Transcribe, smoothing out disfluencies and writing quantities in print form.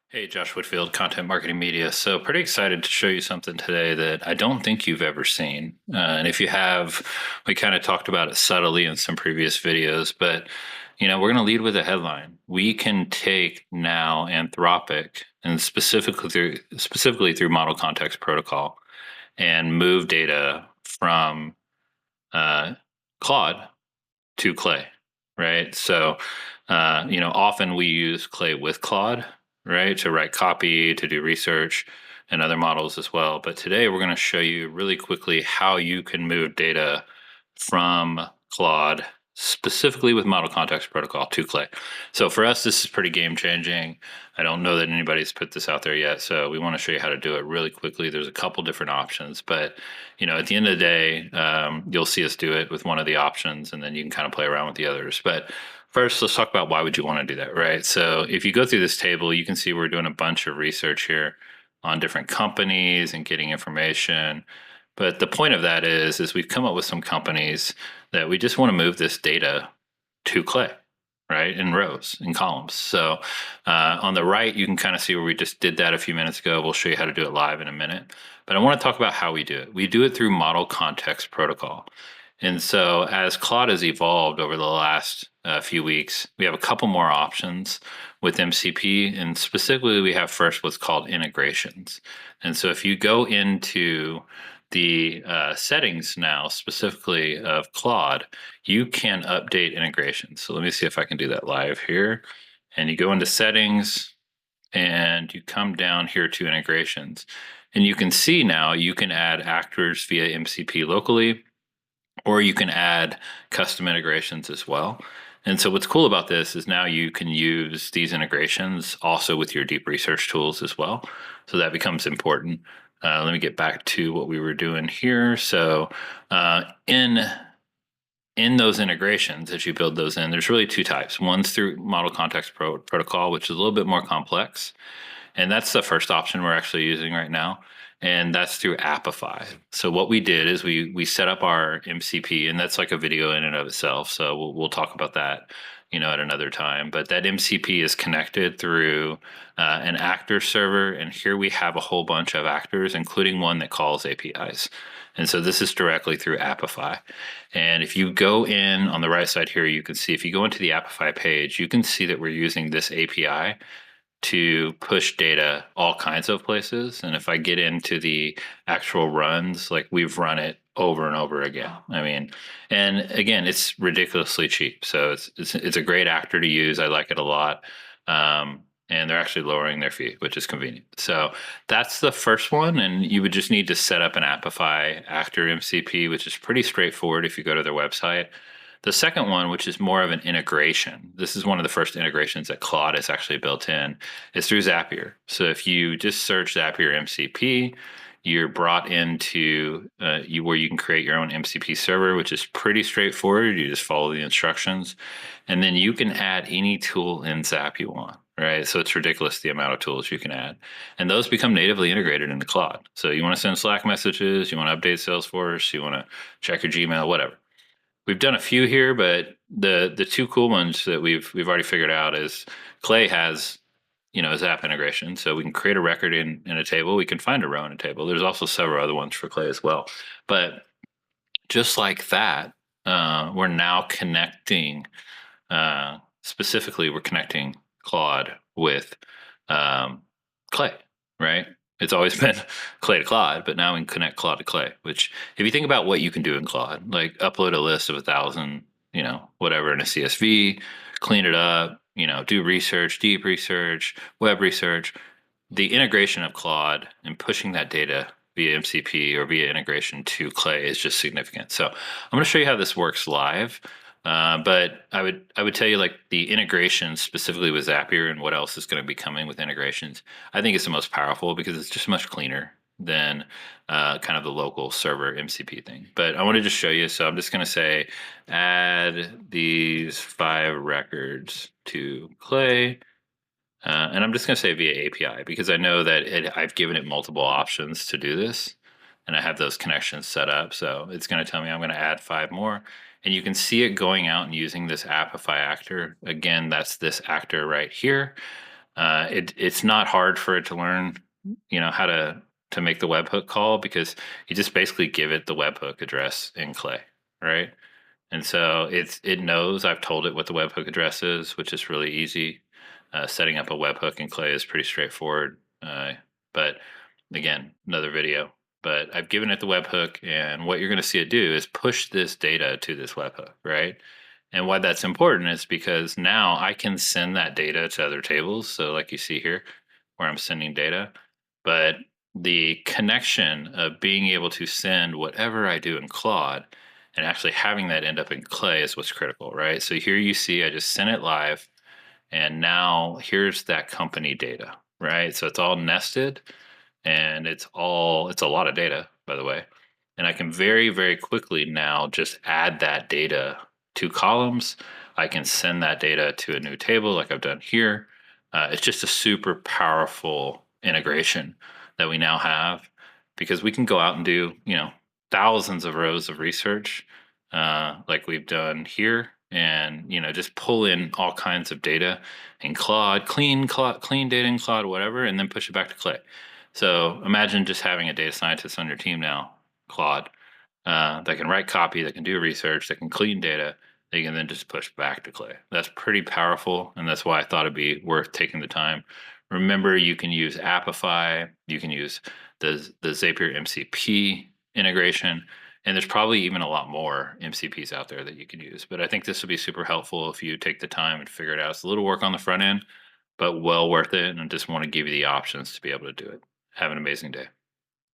Hey, Josh Whitfield, Content Marketing Media. So, pretty excited to show you something today that I don't think you've ever seen. And if you have, we kind of talked about it subtly in some previous videos, but we're going to lead with a headline. We can take now Anthropic and specifically through Model Context Protocol and move data from uh, Claude to Clay, right? So, often we use Clay with Claude, right, to write copy, to do research, and other models as well. But today we're going to show you really quickly how you can move data from Claude, specifically with Model Context Protocol, to Clay. So for us, this is pretty game changing. I don't know that anybody's put this out there yet, so we want to show you how to do it really quickly. There's a couple different options, but at the end of the day, you'll see us do it with one of the options, and then you can kind of play around with the others. But first, let's talk about why would you want to do that, right? So if you go through this table, you can see we're doing a bunch of research here on different companies and getting information. But the point of that is we've come up with some companies that we just want to move this data to Clay, right, in rows, in columns. So on the right, you can kind of see where we just did that a few minutes ago. We'll show you how to do it live in a minute. But I want to talk about how we do it. We do it through Model Context Protocol. And so as Claude has evolved over the last few weeks, we have a couple more options with MCP. And specifically, we have first what's called integrations. And so if you go into the settings now, specifically of Claude, you can update integrations. So let me see if I can do that live here. And you go into settings and you come down here to integrations. And you can see now you can add actors via MCP locally, or you can add custom integrations as well. And so what's cool about this is now you can use these integrations also with your deep research tools as well. So that becomes important. Let me get back to what we were doing here. So in those integrations, as you build those in, there's really two types. One's through Model Context Protocol, which is a little bit more complex. And that's the first option we're actually using right now. And that's through Apify. So what we did is we set up our MCP, and that's like a video in and of itself. So we'll talk about that, at another time. But that MCP is connected through an actor server, and here we have a whole bunch of actors, including one that calls APIs. And so this is directly through Apify. And if you go in on the right side here, you can see if you go into the Apify page, you can see that we're using this API to push data all kinds of places. And if I get into the actual runs, like we've run it over and over again. I mean, and again, it's ridiculously cheap. So it's a great actor to use. I like it a lot. And they're actually lowering their fee, which is convenient. So that's the first one. And you would just need to set up an Apify actor MCP, which is pretty straightforward if you go to their website. The second one, which is more of an integration, this is one of the first integrations that Claude has actually built in, is through Zapier. So if you just search Zapier MCP, you're brought into where you can create your own MCP server, which is pretty straightforward. You just follow the instructions, and then you can add any tool in Zap you want. Right, so it's ridiculous the amount of tools you can add, and those become natively integrated into Claude. So you want to send Slack messages, you want to update Salesforce, you want to check your Gmail, whatever. We've done a few here, but the two cool ones that we've already figured out is Clay has Zap integration, so we can create a record in a table. We can find a row in a table. There's also several other ones for Clay as well. But just like that, we're now connecting. Specifically, we're connecting Claude with Clay, right? It's always been Clay to Claude, but now we can connect Claude to Clay, which if you think about what you can do in Claude, like upload a list of 1,000, whatever in a CSV, clean it up, do research, deep research, web research, the integration of Claude and pushing that data via MCP or via integration to Clay is just significant. So I'm going to show you how this works live. But I would tell you, like, the integration specifically with Zapier and what else is going to be coming with integrations, I think it's the most powerful because it's just much cleaner than kind of the local server MCP thing. But I want to just show you. So I'm just going to say add these 5 records to Clay. And I'm just going to say via API because I know that I've given it multiple options to do this. And I have those connections set up. So it's going to tell me I'm going to add 5 more. And you can see it going out and using this Apify actor. Again, that's this actor right here. It's not hard for it to learn, how to make the webhook call, because you just basically give it the webhook address in Clay, right? And so it knows I've told it what the webhook address is, which is really easy. Setting up a webhook in Clay is pretty straightforward. But again, another video. But I've given it the webhook, and what you're going to see it do is push this data to this webhook, right? And why that's important is because now I can send that data to other tables. So, like you see here, where I'm sending data, but the connection of being able to send whatever I do in Claude and actually having that end up in Clay is what's critical, right? So here you see I just sent it live, and now here's that company data, right? So it's all nested, and it's a lot of data, by the way. And I can very, very quickly now just add that data to columns. I can send that data to a new table like I've done here. It's just a super powerful integration that we now have, because we can go out and do, thousands of rows of research, like we've done here, and just pull in all kinds of data in Claude, clean data in Claude, whatever, and then push it back to Clay. So imagine just having a data scientist on your team now, Claude, that can write copy, that can do research, that can clean data, they can then just push back to Clay. That's pretty powerful, and that's why I thought it'd be worth taking the time. Remember, you can use Apify, you can use the Zapier MCP integration, and there's probably even a lot more MCPs out there that you can use. But I think this will be super helpful if you take the time and figure it out. It's a little work on the front end, but well worth it, and I just want to give you the options to be able to do it. Have an amazing day.